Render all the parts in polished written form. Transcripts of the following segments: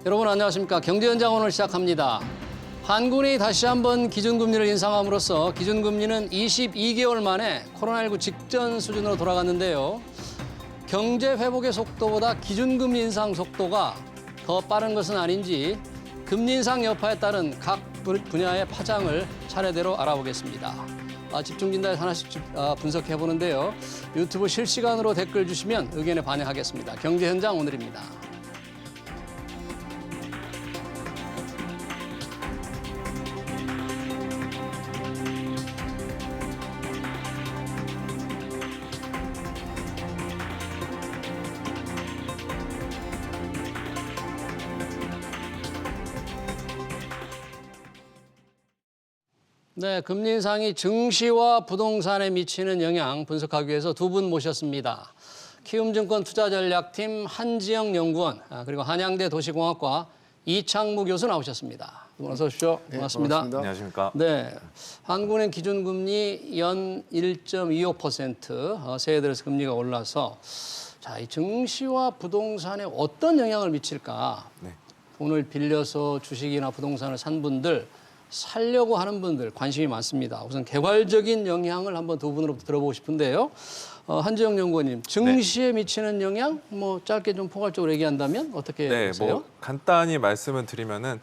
여러분 안녕하십니까. 경제현장 오늘 시작합니다. 한국은행이 다시 한번 기준금리를 인상함으로써 기준금리는 22개월 만에 코로나19 직전 수준으로 돌아갔는데요. 경제 회복의 속도보다 기준금리 인상 속도가 더 빠른 것은 아닌지 금리 인상 여파에 따른 각 분야의 파장을 차례대로 알아보겠습니다. 집중진단에서 하나씩 분석해 보는데요. 유튜브 실시간으로 댓글 주시면 의견에 반영하겠습니다. 경제현장 오늘입니다. 네, 금리 인상이 증시와 부동산에 미치는 영향 분석하기 위해서 두 분 모셨습니다. 키움증권 투자전략팀 한지영 연구원, 그리고 한양대 도시공학과 이창무 교수 나오셨습니다. 두 분 어서 오십시오. 네, 반갑습니다. 안녕하십니까. 네, 한국은행 기준금리 연 1.25%, 새해 들어서 금리가 올라서 자, 이 증시와 부동산에 어떤 영향을 미칠까? 네. 돈을 빌려서 주식이나 부동산을 산 분들, 살려고 하는 분들 관심이 많습니다. 우선 개괄적인 영향을 한번 두 분으로부터 들어보고 싶은데요. 한지영 연구원님, 증시에 미치는 영향 뭐 짧게 좀 포괄적으로 얘기한다면 어떻게 보세요? 뭐 간단히 말씀을 드리면은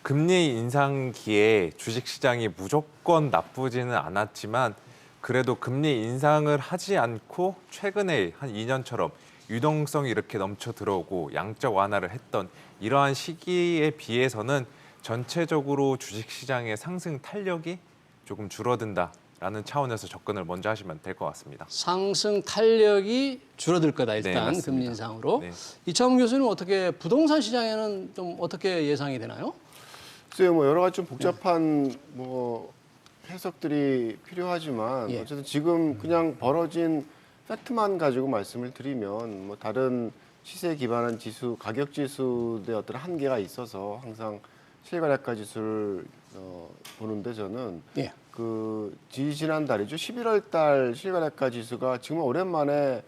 금리 인상기에 주식시장이 무조건 나쁘지는 않았지만 그래도 금리 인상을 하지 않고 최근에 한 2년처럼 유동성이 이렇게 넘쳐 들어오고 양적 완화를 했던 이러한 시기에 비해서는 전체적으로 주식시장의 상승 탄력이 조금 줄어든다라는 차원에서 접근을 먼저 하시면 될 것 같습니다. 상승 탄력이 줄어들 거다 일단 네, 금리 인상으로. 네. 이창훈 교수는 어떻게 부동산 시장에는 좀 어떻게 예상이 되나요? 글쎄요, 뭐 여러 가지 좀 복잡한 뭐 해석들이 필요하지만 예. 어쨌든 지금 그냥 벌어진 팩트만 가지고 말씀을 드리면 뭐 다른 시세 기반한 지수, 가격 지수의 어떤 한계가 있어서 항상 실거래가 지수를 보는데 저는 예. 그 지난달이죠. 11월 달 실거래가 지수가 지금 오랜만에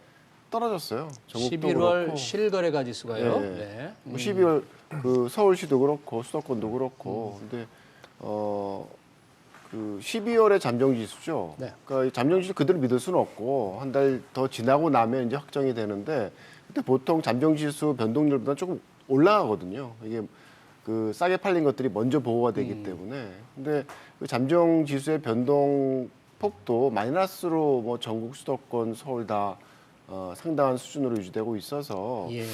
떨어졌어요. 전국도 11월 그렇고. 실거래가 지수가요. 네. 네. 뭐 12월 그 서울시도 그렇고 수도권도 그렇고 근데 그 12월의 잠정 지수죠. 네. 그러니까 이 잠정 지수 그대로 믿을 수는 없고 한 달 더 지나고 나면 이제 확정이 되는데 그때 보통 잠정 지수 변동률보다 조금 올라가거든요. 이게 그 싸게 팔린 것들이 먼저 보고가 되기 때문에 근데 그 잠정 지수의 변동 폭도 마이너스로 뭐 전국 수도권 서울 다 상당한 수준으로 유지되고 있어서 예.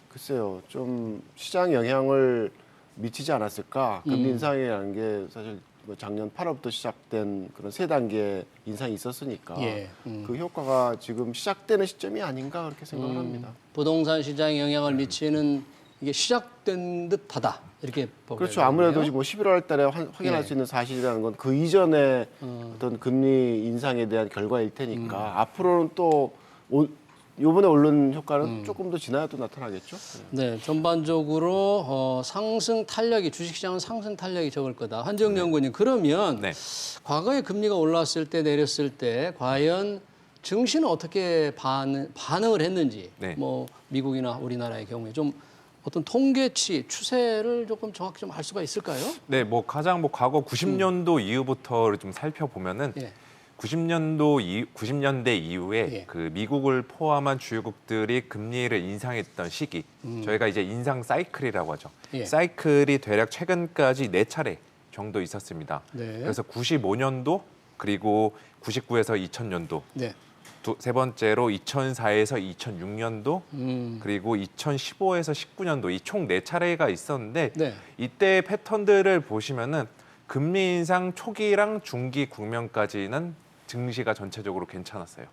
글쎄요 좀 시장 영향을 미치지 않았을까. 금리 인상이라는 게 사실 뭐 작년 8월부터 시작된 그런 세 단계 인상이 있었으니까 예. 그 효과가 지금 시작되는 시점이 아닌가 그렇게 생각을 합니다. 부동산 시장에 영향을 미치는 이게 시작된 듯하다 이렇게 보고 그렇죠. 아무래도 뭐 11월 달에 확인할 예. 수 있는 사실이라는 건 그 이전에 어떤 금리 인상에 대한 결과일 테니까 앞으로는 또 요번에 오른 효과는 조금 더 지나야 또 나타나겠죠. 네, 전반적으로 상승 탄력이 주식시장은 상승 탄력이 적을 거다. 한지영 연구원님 그러면 네. 과거에 금리가 올랐을 때 내렸을 때 과연 증시는 어떻게 반응을 했는지 네. 뭐 미국이나 우리나라의 경우에 좀 어떤 통계치 추세를 조금 정확히 좀 알 수가 있을까요? 네, 뭐 가장 뭐 과거 90년도 이후부터를 좀 살펴보면은 예. 90년대 이후에 예. 그 미국을 포함한 주요국들이 금리를 인상했던 시기, 저희가 이제 인상 사이클이라고 하죠. 예. 사이클이 대략 최근까지 4차례 정도 있었습니다. 네. 그래서 95년도 그리고 99에서 2000년도 네. 세 번째로 2004에서 2006년도 그리고 2015에서 19년도 이 총 4차례가 있었는데 네. 이때 패턴들을 보시면은 금리 인상 초기랑 중기 국면까지는 증시가 전체적으로 괜찮았어요.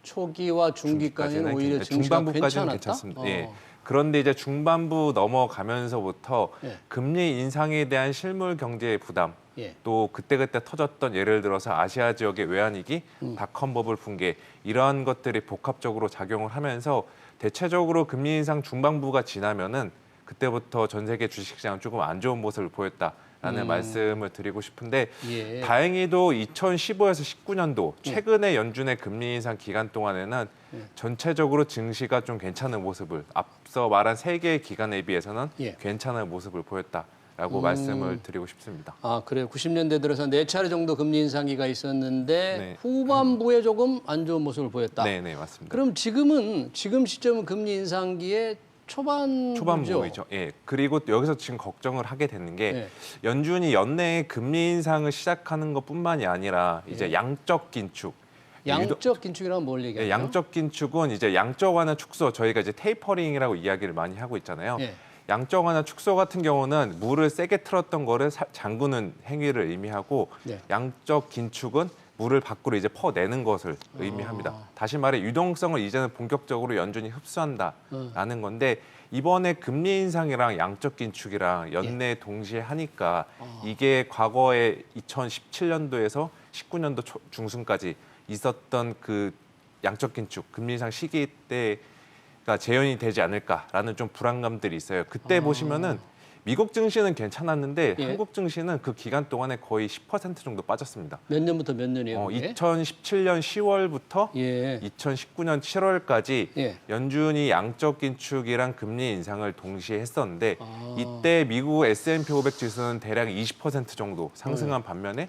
초기와 중기까지는 오히려 증시가 중반부까지는 괜찮았다? 괜찮습니다. 예. 그런데 이제 중반부 넘어가면서부터 예. 금리 인상에 대한 실물 경제의 부담, 예. 또 그때그때 터졌던 예를 들어서 아시아 지역의 외환위기, 닷컴 버블 붕괴 이러한 것들이 복합적으로 작용을 하면서 대체적으로 금리 인상 중반부가 지나면은 그때부터 전 세계 주식시장은 조금 안 좋은 모습을 보였다라는 말씀을 드리고 싶은데 예. 다행히도 2015에서 19년도 최근의 연준의 금리 인상 기간 동안에는 전체적으로 증시가 좀 괜찮은 모습을 앞서 말한 세 개의 기관에 비해서는 예. 괜찮은 모습을 보였다라고 말씀을 드리고 싶습니다. 아, 그래요. 90년대 들어서 4차례 정도 금리 인상기가 있었는데 네. 후반부에 조금 안 좋은 모습을 보였다. 네, 네, 맞습니다. 그럼 지금 시점은 금리 인상기의 초반부이죠. 예. 그리고 여기서 지금 걱정을 하게 되는 게 예. 연준이 연내에 금리 인상을 시작하는 것뿐만이 아니라 이제 양적 긴축. 양적 긴축이라면 뭘 얘기하죠? 예, 양적 긴축은 이제 양적 완화 축소, 저희가 이제 테이퍼링이라고 이야기를 많이 하고 있잖아요. 예. 양적 완화 축소 같은 경우는 물을 세게 틀었던 거를 잠그는 행위를 의미하고 네. 양적 긴축은 물을 밖으로 이제 퍼내는 것을 의미합니다. 다시 말해 유동성을 이제는 본격적으로 연준이 흡수한다라는 건데 이번에 금리 인상이랑 양적 긴축이랑 연내 동시에 하니까 이게 과거에 2017년도에서 19년도 중순까지 있었던 그 양적 긴축 금리 인상 시기 때가 재현이 되지 않을까라는 좀 불안감들이 있어요. 그때 보시면은 미국 증시는 괜찮았는데 예. 한국 증시는 그 기간 동안에 거의 10% 정도 빠졌습니다. 몇 년부터 몇 년이에요? 그게? 2017년 10월부터 예. 2019년 7월까지 예. 연준이 양적 긴축이랑 금리 인상을 동시에 했었는데 아. 이때 미국 S&P 500 지수는 대략 20% 정도 상승한 반면에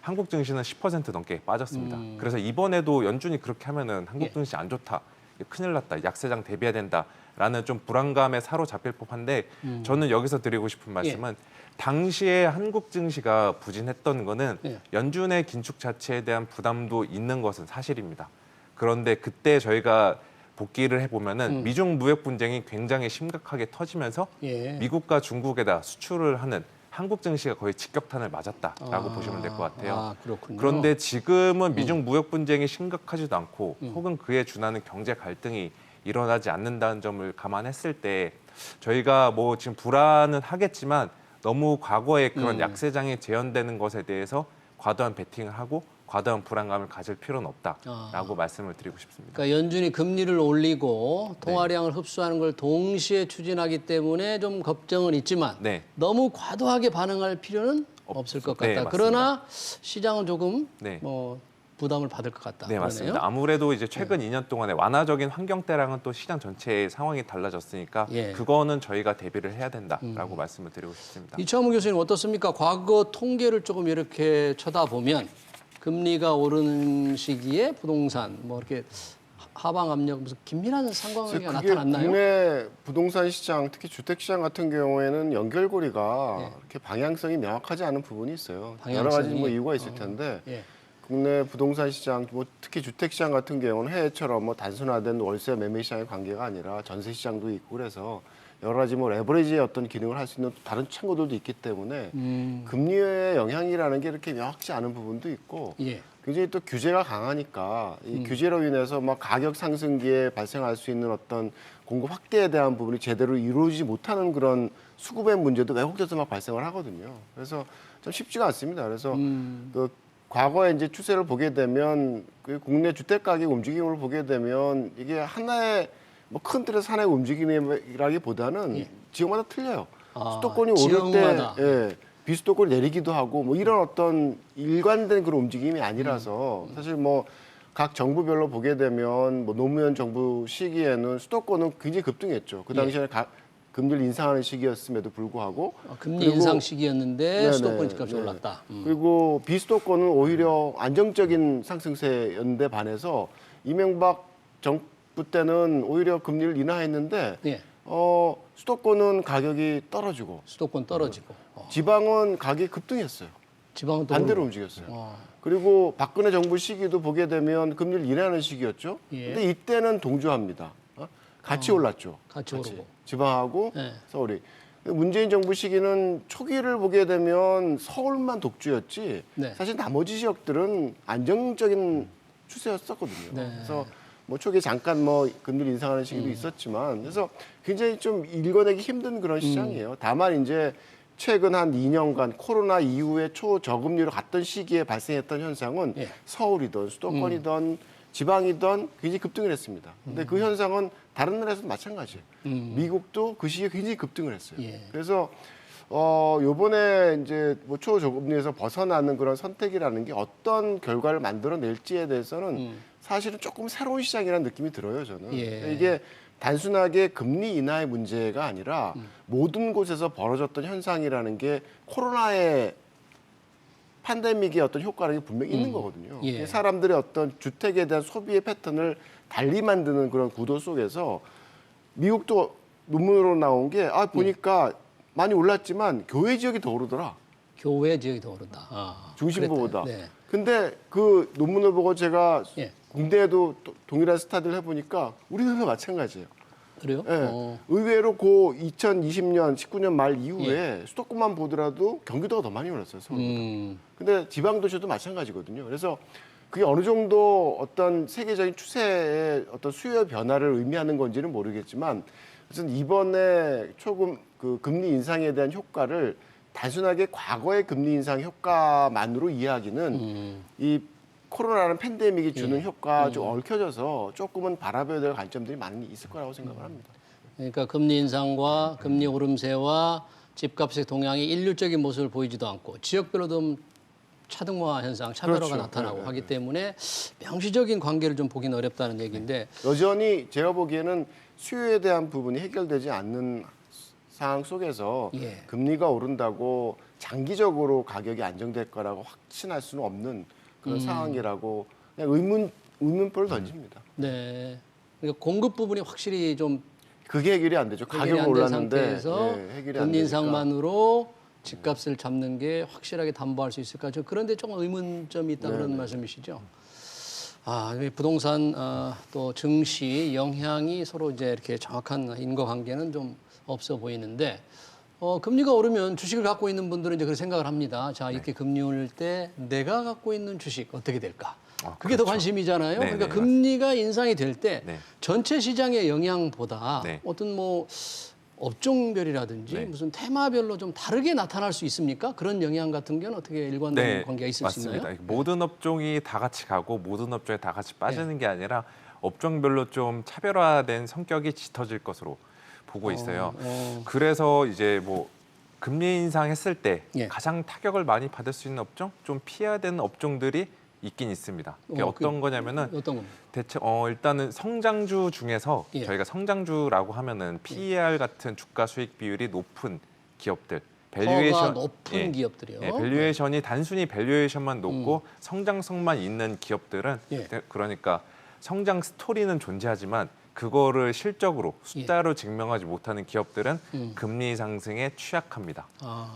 한국 증시는 10% 넘게 빠졌습니다. 그래서 이번에도 연준이 그렇게 하면은 한국 증시 안 좋다, 큰일 났다, 약세장 대비해야 된다라는 좀 불안감에 사로잡힐 법한데 저는 여기서 드리고 싶은 말씀은 당시에 한국 증시가 부진했던 거는 연준의 긴축 자체에 대한 부담도 있는 것은 사실입니다. 그런데 그때 저희가 복기를 해보면은 미중 무역 분쟁이 굉장히 심각하게 터지면서 예. 미국과 중국에다 수출을 하는 한국 증시가 거의 직격탄을 맞았다라고 보시면 될 것 같아요. 아, 그렇군요. 그런데 지금은 미중 무역 분쟁이 심각하지도 않고 혹은 그에 준하는 경제 갈등이 일어나지 않는다는 점을 감안했을 때 저희가 뭐 지금 불안은 하겠지만 너무 과거에 그런 약세장이 재현되는 것에 대해서 과도한 베팅을 하고 과도한 불안감을 가질 필요는 없다라고 말씀을 드리고 싶습니다. 그러니까 연준이 금리를 올리고 통화량을 흡수하는 걸 동시에 추진하기 때문에 좀 걱정은 있지만 네. 너무 과도하게 반응할 필요는 없을 것 같다. 네, 맞습니다. 그러나 시장은 조금 네. 뭐 부담을 받을 것 같다. 네, 그러네요. 맞습니다. 아무래도 이제 최근 2년 동안에 완화적인 환경대랑은 또 시장 전체의 상황이 달라졌으니까 예. 그거는 저희가 대비를 해야 된다라고 말씀을 드리고 싶습니다. 이창무 교수님 어떻습니까? 과거 통계를 조금 이렇게 쳐다보면 금리가 오르는 시기에 부동산 뭐 이렇게 하방 압력 무슨 긴밀한 상관관계가 그게 나타났나요? 국내 부동산 시장, 특히 주택 시장 같은 경우에는 연결고리가 이렇게 방향성이 명확하지 않은 부분이 있어요. 여러 가지 방향성이? 뭐 이유가 있을 텐데 예. 국내 부동산 시장, 뭐 특히 주택 시장 같은 경우는 해외처럼 뭐 단순화된 월세 매매 시장의 관계가 아니라 전세 시장도 있고 그래서 여러 가지 뭐 레버리지의 어떤 기능을 할 수 있는 다른 창구들도 있기 때문에 금리의 영향이라는 게 이렇게 명확지 않은 부분도 있고 예. 굉장히 또 규제가 강하니까 이 규제로 인해서 막 가격 상승기에 발생할 수 있는 어떤 공급 확대에 대한 부분이 제대로 이루어지지 못하는 그런 수급의 문제도 왜곡돼서 막 발생을 하거든요. 그래서 좀 쉽지가 않습니다. 그래서 그 과거에 이제 추세를 보게 되면 그 국내 주택 가격 움직임을 보게 되면 이게 하나의 뭐 큰 틀에서 하나의 움직임이라기보다는 지역마다 틀려요. 아, 수도권이 오를 지역마다. 때 비수도권이 내리기도 하고 뭐 이런 어떤 일관된 그런 움직임이 아니라서 사실 뭐 각 정부별로 보게 되면 뭐 노무현 정부 시기에는 수도권은 굉장히 급등했죠. 그 당시에 금리를 인상하는 시기였음에도 불구하고 금리 그리고 인상 시기였는데 네네, 수도권 집값이 네. 올랐다. 그리고 비수도권은 오히려 안정적인 상승세였는데 반해서 이명박 정부 때는 오히려 금리를 인하했는데 예. 수도권은 가격이 떨어지고 수도권 떨어지고 지방은 가격이 급등했어요. 지방은 또 반대로 오르고. 움직였어요. 그리고 박근혜 정부 시기도 보게 되면 금리를 인하하는 시기였죠. 예. 근데 이때는 동조합니다. 같이 올랐죠. 같이 오르고. 지방하고 네. 서울이. 문재인 정부 시기는 초기를 보게 되면 서울만 독주였지 네. 사실 나머지 지역들은 안정적인 추세였었거든요. 네. 그래서 뭐 초기에 잠깐 뭐 금리를 인상하는 시기도 있었지만 그래서 굉장히 좀 읽어내기 힘든 그런 시장이에요. 다만 이제 최근 한 2년간 코로나 이후에 초저금리로 갔던 시기에 발생했던 현상은 예. 서울이든 수도권이든 지방이든 굉장히 급등을 했습니다. 근데 그 현상은 다른 나라에서도 마찬가지예요. 미국도 그 시기에 굉장히 급등을 했어요. 예. 그래서 요번에 이제 뭐 초저금리에서 벗어나는 그런 선택이라는 게 어떤 결과를 만들어낼지에 대해서는 사실은 조금 새로운 시장이라는 느낌이 들어요, 저는. 예. 이게 단순하게 금리 인하의 문제가 아니라 모든 곳에서 벌어졌던 현상이라는 게 코로나의 팬데믹의 어떤 효과라는 게 분명히 있는 거거든요. 예. 사람들의 어떤 주택에 대한 소비의 패턴을 달리 만드는 그런 구도 속에서 미국도 논문으로 나온 게 보니까 많이 올랐지만 교외 지역이 더 오르더라. 교외 지역이 더 오른다. 아, 중심부보다. 그랬다. 네. 근데 그 논문을 보고 제가 예. 국내에도 동일한 스타디를 해보니까 우리나라도 마찬가지예요. 그래요? 예. 의외로 그 2020년, 19년 말 이후에 수도권만 보더라도 경기도가 더 많이 올랐어요. 서울. 근데 지방 도시도 마찬가지거든요. 그래서 그게 어느 정도 어떤 세계적인 추세의 어떤 수요 변화를 의미하는 건지는 모르겠지만, 그래서 이번에 조금 그 금리 인상에 대한 효과를 단순하게 과거의 금리 인상 효과만으로 이해하기는 이 코로나라는 팬데믹이 주는 효과가 좀 얽혀져서 조금은 바라봐야 될 관점들이 많이 있을 거라고 생각을 합니다. 그러니까 금리 인상과 금리 오름세와 집값의 동향이 일률적인 모습을 보이지도 않고 지역별로 좀 차등화 현상, 차별화가 그렇죠. 나타나고 네, 하기 때문에 명시적인 관계를 좀 보기는 어렵다는 얘기인데 여전히 제가 보기에는 수요에 대한 부분이 해결되지 않는 상황 속에서 예. 금리가 오른다고 장기적으로 가격이 안정될 거라고 확신할 수는 없는 그런 상황이라고 그냥 의문표를 던집니다. 네. 그러니까 공급 부분이 확실히 좀 그게 해결이 안 되죠. 해결이 가격이 안 된 올랐는데 상태에서 해결이 안 금리 되니까. 인상만으로 집값을 잡는 게 확실하게 담보할 수 있을까? 저 그런데 조금 의문점이 있다 그런 말씀이시죠? 이 부동산 또 증시 영향이 서로 이제 이렇게 정확한 인과관계는 좀 없어 보이는데 금리가 오르면 주식을 갖고 있는 분들은 이제 그런 생각을 합니다. 자, 이렇게 금리 오를 때 내가 갖고 있는 주식 어떻게 될까? 그게 더 관심이잖아요. 네, 그러니까 네, 금리가 인상이 될 때 네. 전체 시장의 영향보다 네. 어떤 뭐 업종별이라든지 네. 무슨 테마별로 좀 다르게 나타날 수 있습니까? 그런 영향 같은 경우는 어떻게 일관된 관계가 있을 수 맞습니다. 있나요? 모든 업종이 다 같이 가고 모든 업종에 다 같이 빠지는 게 아니라 업종별로 좀 차별화된 성격이 짙어질 것으로 보고 있어요. 그래서 이제 뭐 금리 인상했을 때 예. 가장 타격을 많이 받을 수 있는 업종, 좀 피해야 되는 업종들이 있긴 있습니다. 그게 어떤 거냐면은 어떤 겁니까? 대체 일단은 성장주 중에서 예. 저희가 성장주라고 하면은 PER 같은 주가 수익 비율이 높은 기업들, 퍼가 높은 기업들이요. 예, 밸류에이션이 단순히 밸류에이션만 높고 성장성만 있는 기업들은 예. 그러니까 성장 스토리는 존재하지만 그거를 실적으로 숫자로 증명하지 못하는 기업들은 금리 상승에 취약합니다.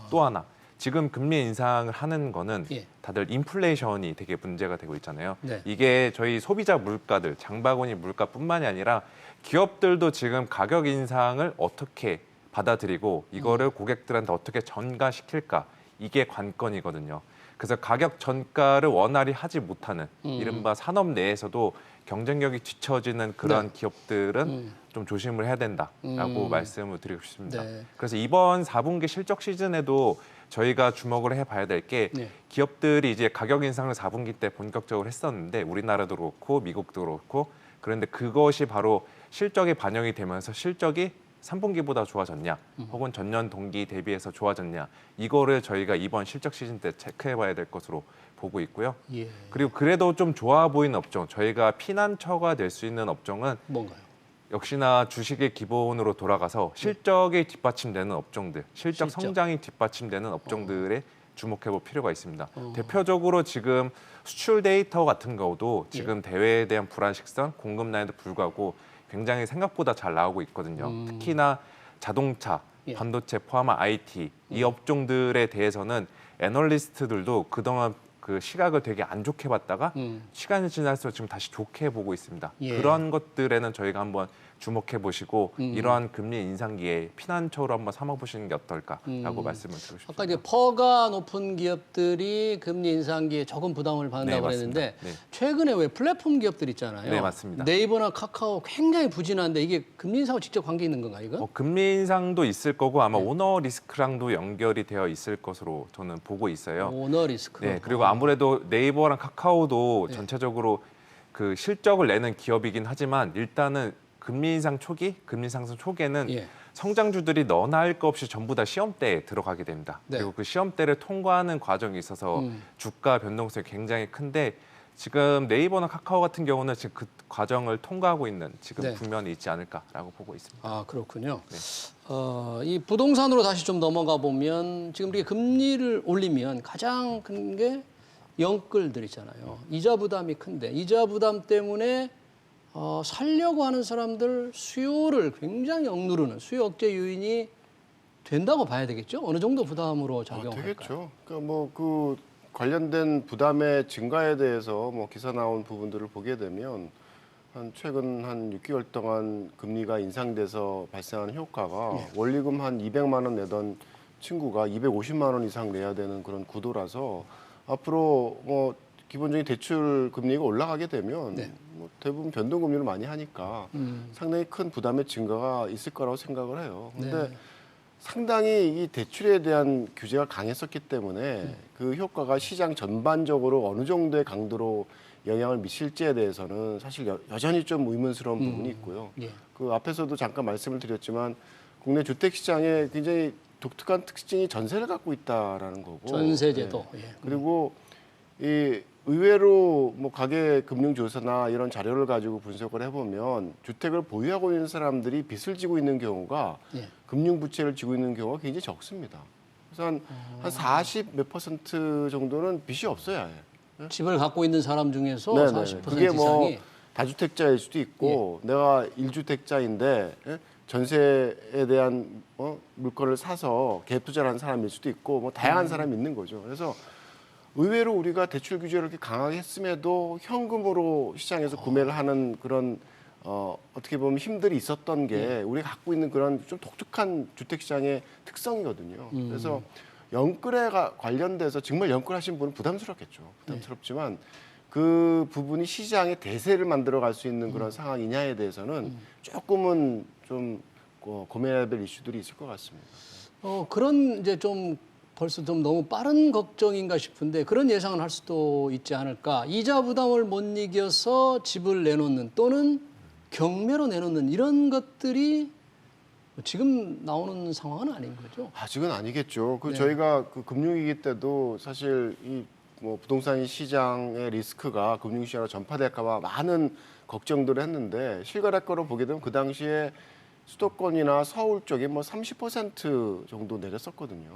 또 하나 지금 금리 인상을 하는 거는 예. 다들 인플레이션이 되게 문제가 되고 있잖아요. 네. 이게 저희 소비자 물가들, 장바구니 물가뿐만이 아니라 기업들도 지금 가격 인상을 어떻게 받아들이고 이거를 고객들한테 어떻게 전가시킬까 이게 관건이거든요. 그래서 가격 전가를 원활히 하지 못하는 이른바 산업 내에서도 경쟁력이 뒤처지는 그런 기업들은 좀 조심을 해야 된다라고 말씀을 드리고 싶습니다. 네. 그래서 이번 4분기 실적 시즌에도 저희가 주목을 해봐야 될 게 네. 기업들이 이제 가격 인상을 4분기 때 본격적으로 했었는데 우리나라도 그렇고 미국도 그렇고 그런데 그것이 바로 실적에 반영이 되면서 실적이 3분기보다 좋아졌냐 혹은 전년 동기 대비해서 좋아졌냐 이거를 저희가 이번 실적 시즌 때 체크해봐야 될 것으로 보고 있고요. 예. 그리고 그래도 좀 좋아 보이는 업종 저희가 피난처가 될 수 있는 업종은 뭔가요? 역시나 주식의 기본으로 돌아가서 실적이 뒷받침되는 업종들, 실적 성장이 뒷받침되는 업종들에 주목해볼 필요가 있습니다. 대표적으로 지금 수출 데이터 같은 경우도 지금 대외에 대한 불안식성, 공급난에도 불구하고 굉장히 생각보다 잘 나오고 있거든요. 특히나 자동차, 반도체 포함한 IT 이 업종들에 대해서는 애널리스트들도 그동안 그 시각을 되게 안 좋게 봤다가 시간이 지날수록 지금 다시 좋게 보고 있습니다. 예. 그런 것들에는 저희가 한번 주목해 보시고 이러한 금리 인상기에 피난처로 한번 삼아 보시는 게 어떨까라고 말씀을 드리고 싶습니다. 아까 이제 퍼가 높은 기업들이 금리 인상기에 조금 부담을 받는다고 네, 그랬는데 맞습니다. 네. 최근에 왜 플랫폼 기업들 있잖아요. 네, 맞습니다. 네이버나 카카오 굉장히 부진한데 이게 금리 인상과 직접 관계 있는 건가요, 이거? 금리 인상도 있을 거고 아마 오너 리스크랑도 연결이 되어 있을 것으로 저는 보고 있어요. 오너 리스크. 네, 그리고 아무래도 네이버랑 카카오도 전체적으로 그 실적을 내는 기업이긴 하지만 일단은 금리 인상 초기, 금리 상승 초기에는 성장주들이 너나 할 것 없이 전부 다 시험대에 들어가게 됩니다. 네. 그리고 그 시험대를 통과하는 과정이 있어서 주가 변동성이 굉장히 큰데 지금 네이버나 카카오 같은 경우는 지금 그 과정을 통과하고 있는 지금 네. 국면이 있지 않을까라고 보고 있습니다. 아, 그렇군요. 네. 이 부동산으로 다시 좀 넘어가 보면 지금 우리가 금리를 올리면 가장 큰 게 영끌들 있잖아요. 이자 부담이 큰데 이자 부담 때문에 살려고 하는 사람들 수요를 굉장히 억누르는 수요 억제 요인이 된다고 봐야 되겠죠? 어느 정도 부담으로 작용할까요? 되겠죠. 그러니까 뭐 그 관련된 부담의 증가에 대해서 뭐 기사 나온 부분들을 보게 되면 한 최근 한 6개월 동안 금리가 인상돼서 발생하는 효과가 원리금 한 200만 원 내던 친구가 250만 원 이상 내야 되는 그런 구도라서 앞으로 뭐 기본적인 대출 금리가 올라가게 되면 네. 뭐 대부분 변동 금리를 많이 하니까 상당히 큰 부담의 증가가 있을 거라고 생각을 해요. 근데 네. 상당히 이 대출에 대한 규제가 강했었기 때문에 그 효과가 시장 전반적으로 어느 정도의 강도로 영향을 미칠지에 대해서는 사실 여전히 좀 의문스러운 부분이 있고요. 예. 그 앞에서도 잠깐 말씀을 드렸지만 국내 주택 시장에 굉장히 독특한 특징이 전세를 갖고 있다라는 거고. 전세제도. 네. 예. 그리고 이 의외로 뭐 가계 금융 조사나 이런 자료를 가지고 분석을 해보면 주택을 보유하고 있는 사람들이 빚을 지고 있는 경우가 예. 금융 부채를 지고 있는 경우가 굉장히 적습니다. 그래서 한 40 몇 % 정도는 빚이 없어요. 아예. 집을 갖고 있는 사람 중에서 네네. 40% 그게 뭐 이상이 다주택자일 수도 있고 내가 1주택자인데 전세에 대한 물건을 사서 갭 투자를 한 사람일 수도 있고 뭐 다양한 사람이 있는 거죠. 그래서 의외로 우리가 대출 규제를 이렇게 강하게 했음에도 현금으로 시장에서 구매를 하는 그런 어떻게 보면 힘들이 있었던 게 우리가 갖고 있는 그런 좀 독특한 주택 시장의 특성이거든요. 그래서 연끌에 관련돼서 정말 연끌하신 분은 부담스럽겠죠. 부담스럽지만 그 부분이 시장의 대세를 만들어 갈 수 있는 그런 상황이냐에 대해서는 조금은 좀 고민해야 될 이슈들이 있을 것 같습니다. 그런 이제 좀 벌써 좀 너무 빠른 걱정인가 싶은데 그런 예상을 할 수도 있지 않을까. 이자 부담을 못 이겨서 집을 내놓는 또는 경매로 내놓는 이런 것들이 지금 나오는 상황은 아닌 거죠. 아직은 아니겠죠. 네. 저희가 그 금융위기 때도 사실 이 뭐 부동산 시장의 리스크가 금융시장으로 전파될까봐 많은 걱정들을 했는데 실거래가로 보게 되면 그 당시에 수도권이나 서울 쪽에 뭐 30% 정도 내렸었거든요.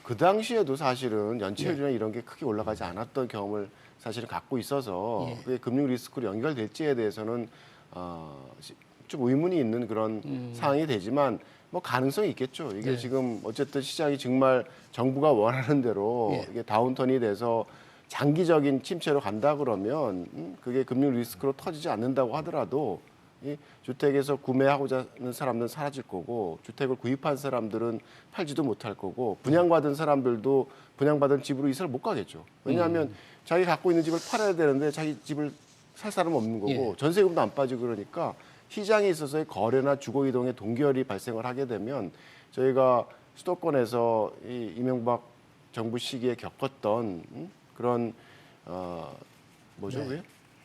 그 당시에도 사실은 연체율이나 이런 게 크게 올라가지 않았던 경험을 사실은 갖고 있어서 예. 그게 금융 리스크로 연결될지에 대해서는 좀 의문이 있는 그런 상황이 되지만 뭐 가능성이 있겠죠. 이게 네. 지금 어쨌든 시장이 정말 정부가 원하는 대로 예. 이게 다운턴이 돼서 장기적인 침체로 간다 그러면 그게 금융 리스크로 터지지 않는다고 하더라도 이 주택에서 구매하고자 하는 사람들은 사라질 거고 주택을 구입한 사람들은 팔지도 못할 거고 분양받은 사람들도 분양받은 집으로 이사를 못 가겠죠. 왜냐하면 자기 갖고 있는 집을 팔아야 되는데 자기 집을 살 사람 없는 거고 예. 전세금도 안 빠지고 그러니까 시장에 있어서의 거래나 주거 이동의 동결이 발생을 하게 되면 저희가 수도권에서 이 이명박 정부 시기에 겪었던 그런 뭐죠, 네. 왜?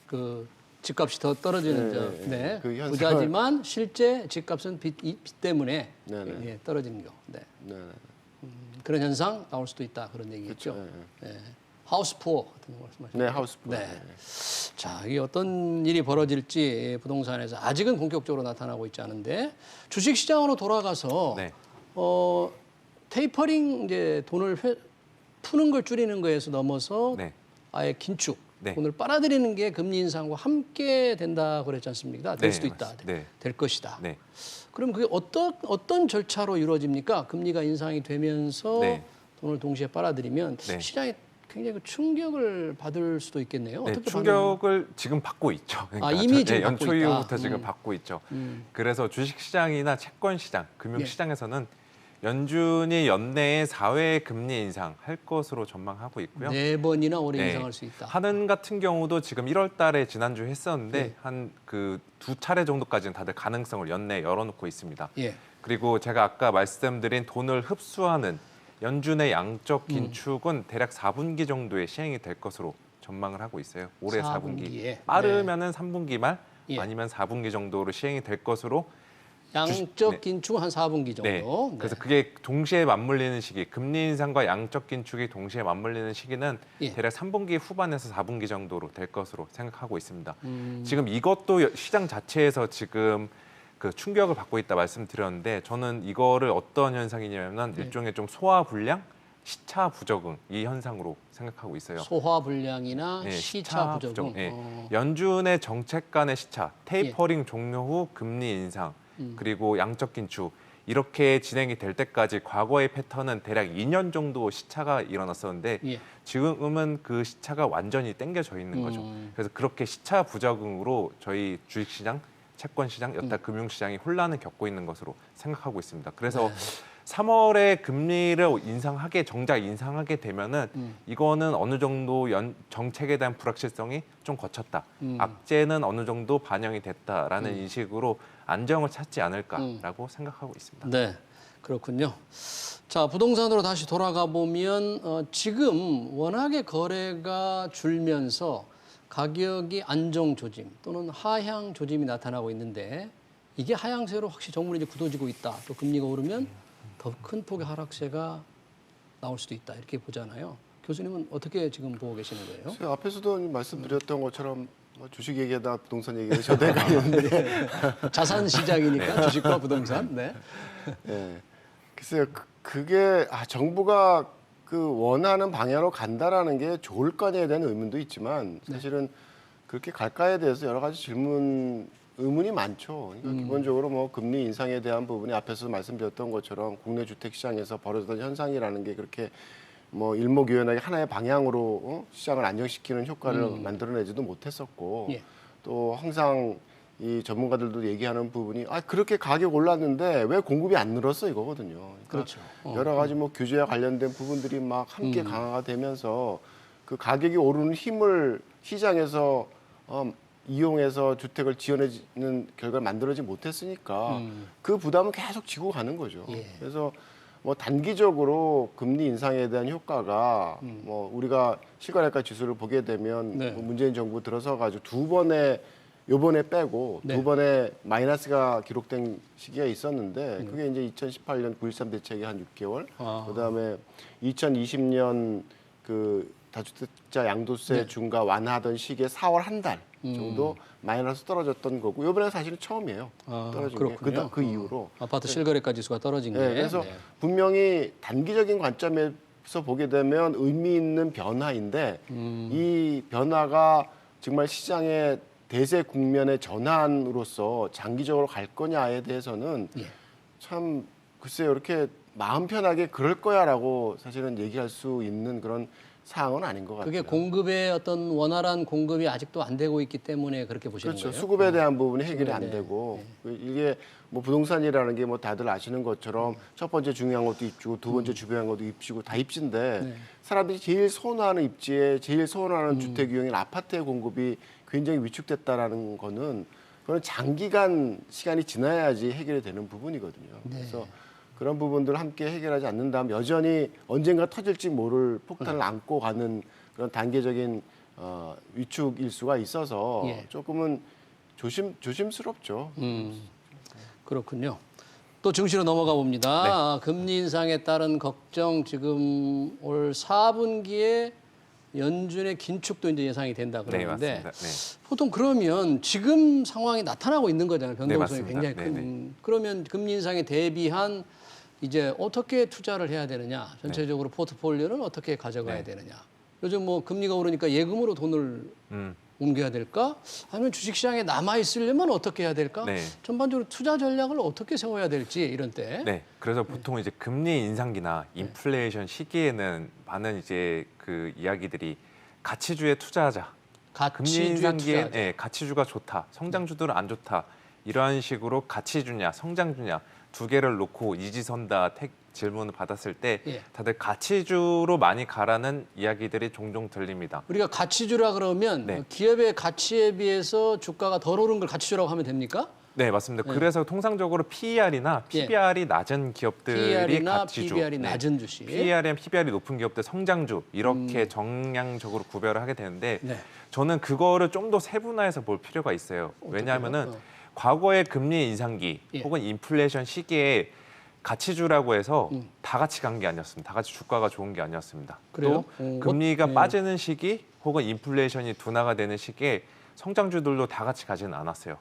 그 집값이 더 떨어지는 그 현상을- 부자지만 실제 집값은 빚 때문에 네네. 예, 떨어지는 경우. 네. 네. 그런 현상 나올 수도 있다 그런 얘기겠죠. 그렇죠. 예. 하우스 푸어 같은 거 말씀하시죠. 네, 하우스 네. 자, 이게 어떤 일이 벌어질지 부동산에서 아직은 본격적으로 나타나고 있지 않은데 주식 시장으로 돌아가서 네. 테이퍼링 이제 돈을 푸는 걸 줄이는 거에서 넘어서 네. 아예 긴축 네. 돈을 빨아들이는 게 금리 인상과 함께 된다 그랬지 않습니까? 될 네, 수도 있다. 맞습니다. 네. 될 것이다. 네. 그럼 그게 어떤 절차로 이루어집니까? 금리가 인상이 되면서 네. 돈을 동시에 빨아들이면 네. 시장이 굉장히 그 충격을 받을 수도 있겠네요. 네, 어떻게 충격을 지금 받고 있죠. 그러니까 이미 지금 받고 연초 있다. 이후부터 지금 받고 있죠. 그래서 주식시장이나 채권시장, 금융시장에서는 연준이 연내에 4회 금리 인상할 것으로 전망하고 있고요. 네 번이나 올해 네. 인상할 수 있다. 하는 같은 경우도 지금 1월 달에 지난주에 했었는데 네. 한 그 2차례 정도까지는 다들 가능성을 연내에 열어놓고 있습니다. 예. 그리고 제가 아까 말씀드린 돈을 흡수하는 연준의 양적 긴축은 대략 4분기 정도에 시행이 될 것으로 전망을 하고 있어요. 올해 4분기. 4분기에. 빠르면은 3분기 말 예. 아니면 4분기 정도로 시행이 될 것으로 양적 네. 긴축은 한 4분기 정도. 네. 그래서 그게 동시에 맞물리는 시기, 금리 인상과 양적 긴축이 동시에 맞물리는 시기는 예. 대략 3분기 후반에서 4분기 정도로 될 것으로 생각하고 있습니다. 지금 이것도 시장 자체에서 지금 그 충격을 받고 있다 말씀드렸는데 저는 이거를 어떤 현상이냐면 일종의 좀 소화 불량, 시차 부적응 이 현상으로 생각하고 있어요. 소화 불량이나 네, 시차 부적응. 네. 어. 연준의 정책 간의 시차, 테이퍼링 종료 후 금리 인상, 그리고 양적 긴축 이렇게 진행이 될 때까지 과거의 패턴은 대략 2년 정도 시차가 일어났었는데 예. 지금은 그 시차가 완전히 땡겨져 있는 거죠. 그래서 그렇게 시차 부적응으로 저희 주식시장, 채권시장, 여타 금융시장이 혼란을 겪고 있는 것으로 생각하고 있습니다. 그래서 3월에 금리를 정작 인상하게 되면은 이거는 어느 정도 정책에 대한 불확실성이 좀 거쳤다. 악재는 어느 정도 반영이 됐다라는 인식으로 안정을 찾지 않을까라고 생각하고 있습니다. 네, 그렇군요. 자, 부동산으로 다시 돌아가 보면 지금 워낙에 거래가 줄면서 가격이 안정 조짐 또는 하향 조짐이 나타나고 있는데 이게 하향세로 확실히 정물이 이제 굳어지고 있다. 또 금리가 오르면 더 큰 폭의 하락세가 나올 수도 있다. 이렇게 보잖아요. 교수님은 어떻게 지금 보고 계시는 거예요? 제가 앞에서도 말씀드렸던 것처럼 뭐 주식 얘기하다 부동산 얘기가 저도 헷갈렸는데 자산 시장이니까 주식과 부동산. 네. 네. 글쎄요, 그게 정부가 그 원하는 방향으로 간다라는 게 좋을 거냐에 대한 의문도 있지만 사실은 그렇게 갈까에 대해서 여러 가지 의문이 많죠. 그러니까 기본적으로 뭐 금리 인상에 대한 부분이 앞에서 말씀드렸던 것처럼 국내 주택 시장에서 벌어졌던 현상이라는 게 그렇게 뭐 일목요연하게 하나의 방향으로 시장을 안정시키는 효과를 만들어내지도 못했었고 예. 또 항상 이 전문가들도 얘기하는 부분이 그렇게 가격 올랐는데 왜 공급이 안 늘었어 이거거든요. 그러니까 그렇죠. 여러 가지 뭐 규제와 관련된 부분들이 막 함께 강화가 되면서 그 가격이 오르는 힘을 시장에서 이용해서 주택을 지어내는 결과를 만들어지 못했으니까 그 부담은 계속 지고 가는 거죠. 예. 그래서 뭐 단기적으로 금리 인상에 대한 효과가 뭐 우리가 실거래가 지수를 보게 되면 네. 뭐 문재인 정부 들어서 가지고 요번에 빼고 네. 두 번의 마이너스가 기록된 시기가 있었는데 그게 이제 2018년 9.13 대책이 한 6개월, 그다음에 2020년 그 다주택자 양도세 네. 중과 완화하던 시기에 4월 한 달 정도 마이너스 떨어졌던 거고 이번에 사실은 처음이에요. 떨어진 그렇군요. 게 그 이후로. 아파트 실거래가 지수가 떨어진 게. 네, 그래서 분명히 단기적인 관점에서 보게 되면 의미 있는 변화인데 이 변화가 정말 시장의 대세 국면의 전환으로서 장기적으로 갈 거냐에 대해서는 예. 참 글쎄요 이렇게 마음 편하게 그럴 거야라고 사실은 얘기할 수 있는 그런 사항은 아닌 것 같아요. 그게 공급의 어떤 원활한 공급이 아직도 안 되고 있기 때문에 그렇게 보시는 그렇죠. 거예요? 수급에 대한 부분이 해결이 수급에 안 대해. 되고 이게 뭐 부동산이라는 게 뭐 다들 아시는 것처럼 첫 번째 중요한 것도 입주고 두 번째 중요한 것도 입주고 다 입지인데 사람들이 제일 선호하는 입지에 제일 선호하는 주택 유형인 아파트의 공급이 굉장히 위축됐다라는 거는 그건 장기간 시간이 지나야지 해결이 되는 부분이거든요. 그래서 그런 부분들을 함께 해결하지 않는다면 여전히 언젠가 터질지 모를 폭탄을 안고 가는 그런 단계적인 위축일 수가 있어서 예. 조금은 조심스럽죠. 그렇군요. 또 증시로 넘어가 봅니다. 네. 금리 인상에 따른 걱정 지금 올 4분기에 연준의 긴축도 이제 예상이 된다 네, 그러는데 맞습니다. 네. 보통 그러면 지금 상황이 나타나고 있는 거잖아요. 변동성이 맞습니다. 굉장히 큰. 그러면 금리 인상에 대비한 이제 어떻게 투자를 해야 되느냐, 전체적으로 포트폴리오는 어떻게 가져가야 되느냐. 요즘 뭐 금리가 오르니까 예금으로 돈을 옮겨야 될까? 아니면 주식시장에 남아 있으려면 어떻게 해야 될까? 네. 전반적으로 투자 전략을 어떻게 세워야 될지 이런 때. 네, 그래서 보통 이제 금리 인상기나 인플레이션 시기에는 많은 이제 그 이야기들이 가치주에 투자하자. 금리 가치주에 인상기에 투자하자. 네, 가치주가 좋다, 성장주들은 안 좋다. 이런 식으로 가치주냐, 성장주냐 두 개를 놓고 이지선다 질문을 받았을 때 예. 다들 가치주로 많이 가라는 이야기들이 종종 들립니다. 우리가 가치주라 그러면 네. 기업의 가치에 비해서 주가가 덜 오른 걸 가치주라고 하면 됩니까? 네, 맞습니다. 그래서 통상적으로 PER이나 예. PBR이 낮은 기업들이 PER이나 가치주, PBR이 낮은 주식. PER이나 PBR이 높은 기업들 성장주 이렇게 정량적으로 구별을 하게 되는데 네. 저는 그거를 좀 더 세분화해서 볼 필요가 있어요. 왜냐하면은 과거의 금리 인상기 예. 혹은 인플레이션 시기에 가치주라고 해서 다 같이 간 게 아니었습니다. 다 같이 주가가 좋은 게 아니었습니다. 그래요? 또 금리가 예. 빠지는 시기 혹은 인플레이션이 둔화가 되는 시기에 성장주들도 다 같이 가지는 않았어요.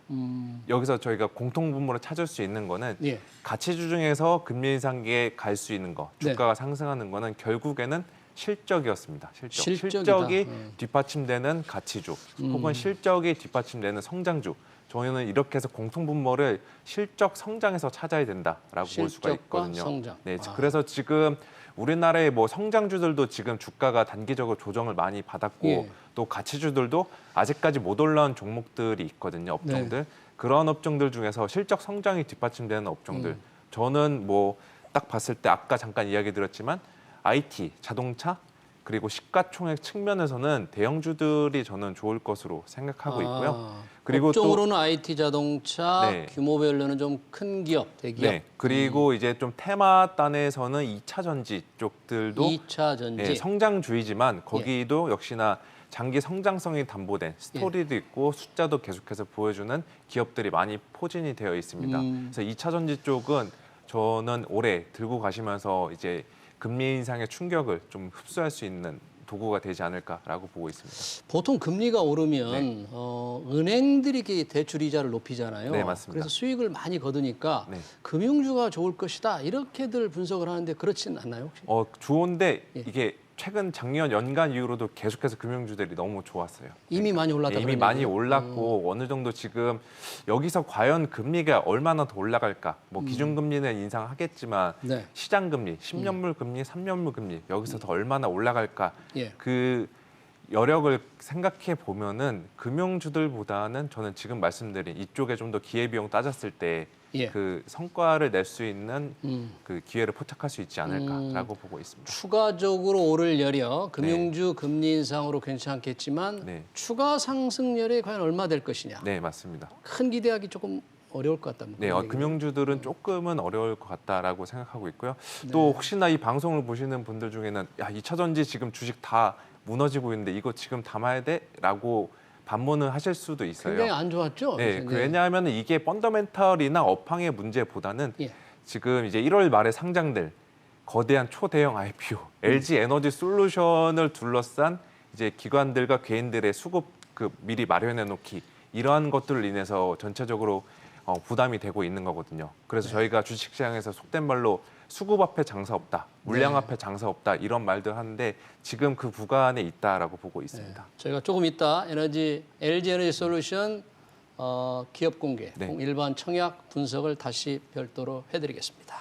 여기서 저희가 공통분모를 찾을 수 있는 거는 예. 가치주 중에서 금리 인상기에 갈 수 있는 거, 네. 주가가 상승하는 거는 결국에는 실적이었습니다. 실적이다. 실적이 뒷받침되는 가치주 혹은 실적이 뒷받침되는 성장주. 저희는 이렇게 해서 공통분모를 실적 성장에서 찾아야 된다라고 볼 수가 실적과 있거든요. 성장. 네, 아. 그래서 지금 우리나라의 뭐 성장주들도 지금 주가가 단기적으로 조정을 많이 받았고 예. 또 가치주들도 아직까지 못 올라온 종목들이 있거든요. 업종들. 그런 업종들 중에서 실적 성장이 뒷받침되는 업종들. 저는 뭐 딱 봤을 때 아까 잠깐 이야기 드렸지만 IT, 자동차 그리고 시가총액 측면에서는 대형주들이 저는 좋을 것으로 생각하고 있고요. 그리고 또 업종으로는 IT, 자동차, 네. 규모별로는 좀 큰 기업, 대기업. 네, 그리고 이제 좀 테마 단에서는 2차 전지 쪽들도 2차 전지. 네, 성장주이지만 거기도 역시나 장기 성장성이 담보된 스토리도 있고 숫자도 계속해서 보여주는 기업들이 많이 포진이 되어 있습니다. 그래서 2차 전지 쪽은 저는 올해 들고 가시면서 이제 금리 인상의 충격을 좀 흡수할 수 있는 도구가 되지 않을까라고 보고 있습니다. 보통 금리가 오르면 은행들이 이렇게 대출 이자를 높이잖아요. 네, 맞습니다. 그래서 수익을 많이 거두니까 네. 금융주가 좋을 것이다 이렇게들 분석을 하는데 그렇진 않나요 혹시? 좋은데 예. 이게 최근 작년 연간 이후로도 계속해서 금융주들이 너무 좋았어요. 이미 많이 올랐다. 이미 그런 많이 얘기예요? 올랐고 어느 정도 지금 여기서 과연 금리가 얼마나 더 올라갈까? 뭐 기준금리는 인상하겠지만 네. 시장금리, 10년물 금리, 3년물 금리 여기서 더 얼마나 올라갈까? 예. 그 여력을 생각해 보면은 금융주들보다는 저는 지금 말씀드린 이쪽에 좀 더 기회비용 따졌을 때 예. 그 성과를 낼 수 있는 그 기회를 포착할 수 있지 않을까라고 보고 있습니다. 추가적으로 오를 여력, 금융주 금리 인상으로 괜찮겠지만 네. 추가 상승 여력이 과연 얼마 될 것이냐. 네, 맞습니다. 큰 기대하기 조금 어려울 것 같다. 네, 금융주들은 조금은 어려울 것 같다라고 생각하고 있고요. 또 혹시나 이 방송을 보시는 분들 중에는 야, 2차 전지 지금 주식 다 무너지고 있는데 이거 지금 담아야 돼?라고 반문을 하실 수도 있어요. 굉장히 안 좋았죠. 네, 그래서 왜냐하면 이게 펀더멘털이나 업황의 문제보다는 예. 지금 이제 1월 말에 상장될 거대한 초대형 IPO, LG 에너지 솔루션을 둘러싼 이제 기관들과 개인들의 수급 그 미리 마련해 놓기 이러한 것들을 인해서 전체적으로 부담이 되고 있는 거거든요. 그래서 저희가 주식시장에서 속된 말로 수급 앞에 장사 없다, 물량 앞에 장사 없다 이런 말들 하는데 지금 그 구간에 있다라고 보고 있습니다. 저희가 조금 이따 LG 에너지 솔루션 기업 공개, 네. 일반 청약 분석을 다시 별도로 해드리겠습니다.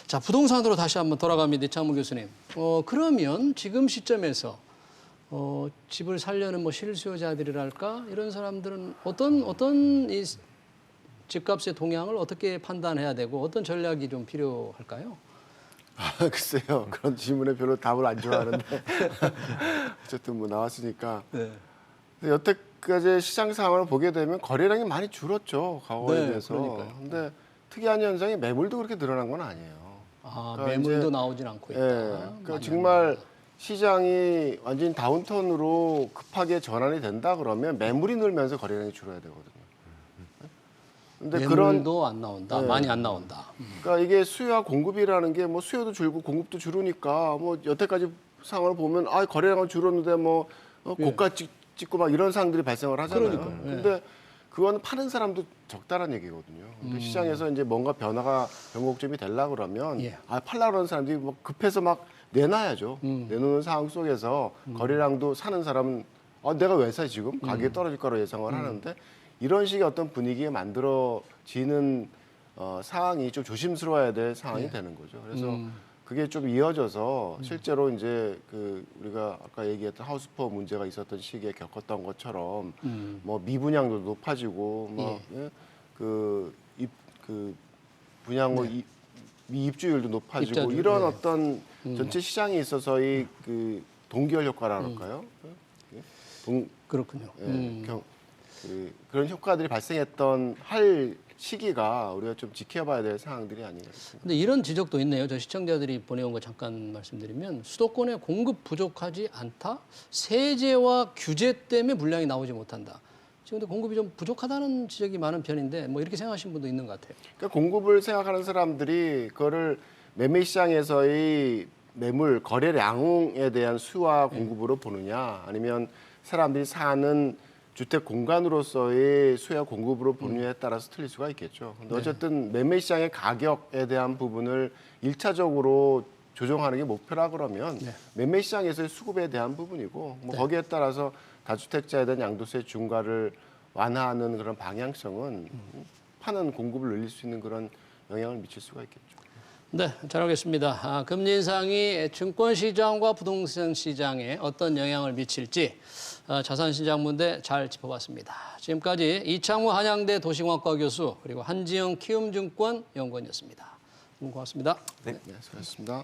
자, 부동산으로 다시 한번 돌아갑니다, 이창무 교수님. 그러면 지금 시점에서 집을 살려는 뭐 실수요자들이랄까 이런 사람들은 어떤 이 집값의 동향을 어떻게 판단해야 되고 어떤 전략이 좀 필요할까요? 글쎄요. 그런 질문에 별로 답을 안 좋아하는데 어쨌든 뭐 나왔으니까. 네. 근데 여태까지 시장 상황을 보게 되면 거래량이 많이 줄었죠. 과거에 네, 비해서. 그러니까요. 근데 특이한 현상이 매물도 그렇게 늘어난 건 아니에요. 그러니까 매물도 이제, 나오진 않고 있다. 그러니까 많이 정말 시장이 완전히 다운턴으로 급하게 전환이 된다 그러면 매물이 늘면서 거래량이 줄어야 되거든요. 근데 매물도 안 나온다. 네. 많이 안 나온다. 그러니까 이게 수요와 공급이라는 게 뭐 수요도 줄고 공급도 줄으니까 뭐 여태까지 상황을 보면 거래량은 줄었는데 뭐 고가 찍고 막 이런 상황들이 발생을 하잖아요. 그러니까요. 예. 근데 그거는 파는 사람도 적다라는 얘기거든요. 그러니까 시장에서 이제 뭔가 변화가 변곡점이 되려 그러면 예. 팔려고 하는 사람들이 뭐 급해서 막 내놔야죠. 내놓는 상황 속에서 거래량도 사는 사람은 내가 왜 사 지금 가격이 떨어질 거로 예상을 하는데 이런 식의 어떤 분위기에 만들어지는 상황이 좀 조심스러워야 될 상황이 되는 거죠. 그래서 그게 좀 이어져서 실제로 이제 그 우리가 아까 얘기했던 하우스포 문제가 있었던 시기에 겪었던 것처럼 뭐 미분양도 높아지고 그 분양 미입주율도 높아지고 입자율, 이런 네. 어떤 전체 시장에 있어서의 그 동기열 효과라 할까요? 그렇군요. 그런 효과들이 발생했던 할 시기가 우리가 좀 지켜봐야 될 상황들이 아닌가 싶습니다. 근데 이런 지적도 있네요. 저 시청자들이 보내온 거 잠깐 말씀드리면 수도권에 공급 부족하지 않다. 세제와 규제 때문에 물량이 나오지 못한다. 지금 공급이 좀 부족하다는 지적이 많은 편인데 뭐 이렇게 생각하시는 분도 있는 것 같아요. 그러니까 공급을 생각하는 사람들이 그거를 매매 시장에서의 매물 거래량에 대한 수와 공급으로 보느냐 아니면 사람들이 사는 주택 공간으로서의 수야 공급으로 보느냐에 따라서 틀릴 수가 있겠죠. 근데 어쨌든 매매 시장의 가격에 대한 부분을 일차적으로 조정하는 게 목표라 그러면 매매 시장에서의 수급에 대한 부분이고 뭐 거기에 따라서 다주택자에 대한 양도세 중과를 완화하는 그런 방향성은 파는 공급을 늘릴 수 있는 그런 영향을 미칠 수가 있겠죠. 네, 잘 알겠습니다. 금리 인상이 증권시장과 부동산 시장에 어떤 영향을 미칠지 자산시장문제 잘 짚어봤습니다. 지금까지 이창호 한양대 도시공학과 교수 그리고 한지영 키움증권 연구원이었습니다. 고맙습니다. 네, 수고하셨습니다.